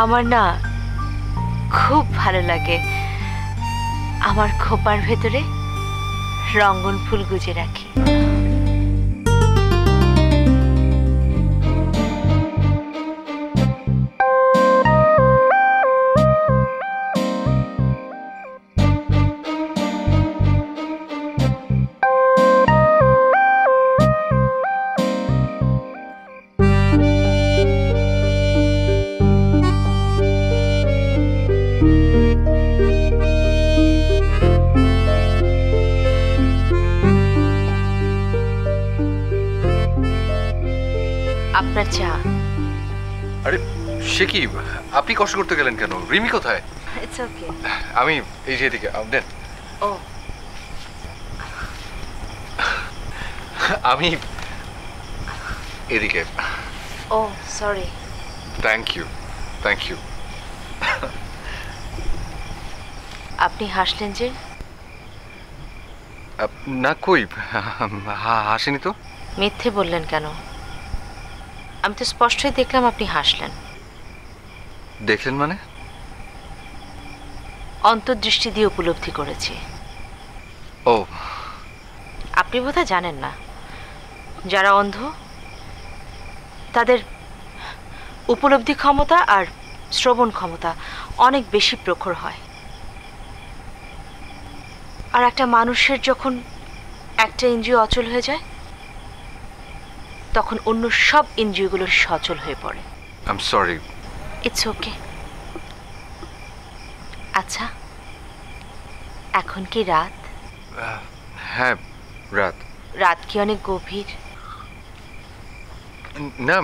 আমার না খুব ভালো লাগে আমার খোপার ভেতরে রঙ্গন ফুল গুজে রাখি। আপনার চা। আরে সে কি, আপনি কষ্ট করতে গেলেন কেন? রিমি কোথায়? It's okay. আমি এই যে এদিকে দেন। ও আমি এদিকে। ও sorry. Thank you, thank you. আপনি হাসলেন যে? না কই, হাসিনি তো। মিথ্যে বললেন কেন? আমি তো স্পষ্টই দেখলাম আপনি হাসলেন। দেখলেন মানে? অন্তর্দৃষ্টি দিয়ে উপলব্ধি করেছি। ও আপনি বোধহয় জানেন না, যারা অন্ধ তাদের উপলব্ধি ক্ষমতা আর শ্রবণ ক্ষমতা অনেক বেশি প্রখর হয়। আর একটা মানুষের যখন একটা ইন্দ্রিয় অচল হয়ে যায় তখন অন্য সব ইন্দ্রিয়গুলো সচল হয়ে পড়ে। I am sorry. It's okay. আচ্ছা, এখন কি রাত? হ্যাঁ রাত। রাত কি অনেক গভীর? না,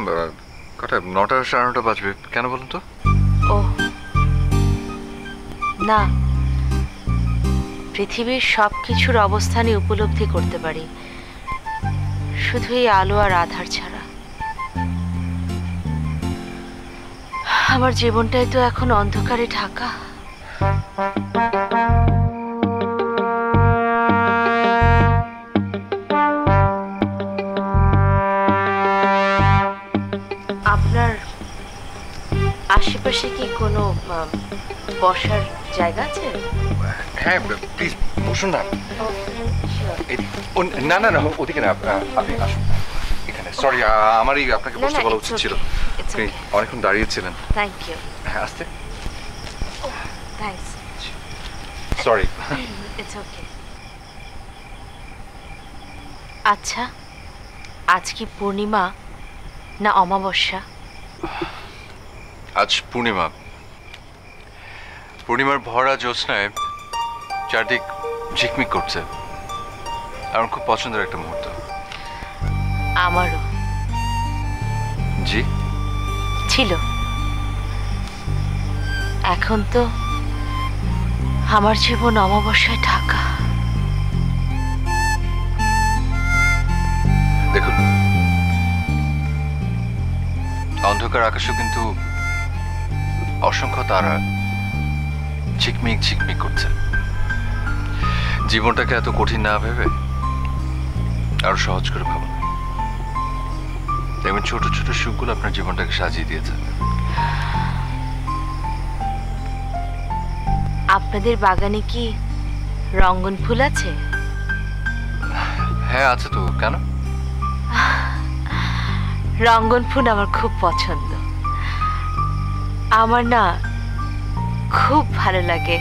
কটা 9টা 9:30 বাজবে। কেন বলুন তো? ও না, পৃথিবীর সব কিছুর অবস্থানই উপলব্ধি করতে পারি, শুধু এই আলো আর আধার ছাড়া। আমার জীবনটাই তো এখন অন্ধকারে ঢাকা। আপনার আশেপাশে কি কোনো বসার জায়গা আছে? হ্যাঁ প্লিজ বসুন না। না না না, ওদিকে না, আপনি আসুন এখানে। সরি, আমারই আপনাকে বসতে বলা উচিত ছিল। আপনি অনেকক্ষণ দাঁড়িয়েছিলেন। Thank you. হ্যাঁ আসতে। থ্যাঙ্কস। সরি। It's okay. আচ্ছা, আজ কি পূর্ণিমা না অমাবস্যা? আজ পূর্ণিমা। পূর্ণিমার ভরা জ্যোৎস্নায় চারদিক ঝিকমিক করছে। আমার খুব পছন্দের একটা মুহূর্ত। আমারও। জি ছিল, এখন তো আমার জীবন অমাবস্যায় ঢাকা। দেখুন, অন্ধকার আকাশেও কিন্তু অসংখ্য তারা ঝিকমিক ঝিকমিক করছে। জীবনটাকে এত কঠিন না ভেবে আরো সহজ করে ভাবুন। দেখবেন ছোট ছোট সুখগুলো আপনার জীবনটাকে সাজিয়ে দিয়েছে। আপনাদের বাগানে কি রঙ্গন ফুল আছে? হ্যাঁ আছে তো। কেন? রঙ্গন ফুল আমার খুব পছন্দ। আমার না খুব ভালো লাগে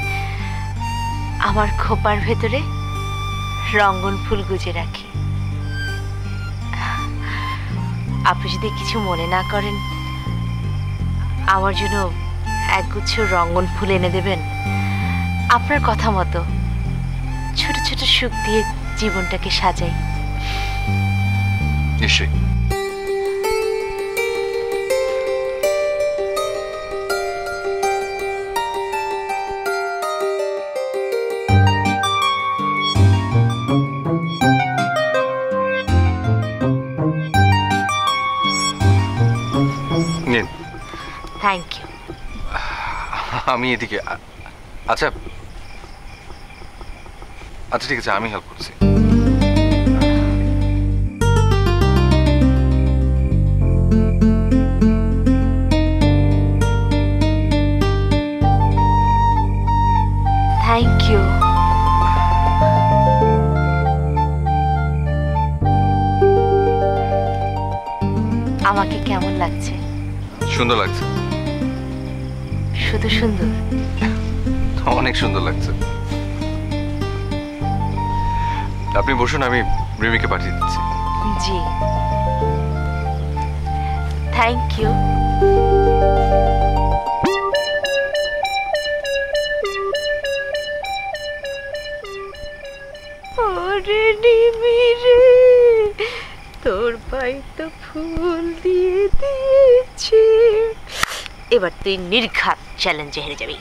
আমার খোপার ভেতরে রঙ্গন ফুল গুজে রাখি। আপনি যদি কিছু মনে না করেন, আমার জন্য একগুচ্ছ রঙ্গন ফুল এনে দেবেন। আপনার কথা মতো ছোট ছোট সুখ দিয়ে জীবনটাকে সাজাই। নিশ্চয়ই। নিন। Thank you. আমি এদিকে। আচ্ছা আচ্ছা ঠিক আছে, আমি হেল্প করছি। সুন্দর লাগছে। শুধু সুন্দর? অনেক সুন্দর লাগছে। আপনি বসুন, আমি রিমিকে পাঠিয়ে দিচ্ছি। জি, থ্যাংক ইউ। ওরে রিমি রে, তোর ভাই তো ফুল দিয়ে দিয়েছে, এবার তুই নির্ঘাত চ্যালেঞ্জে হেরে যাবি।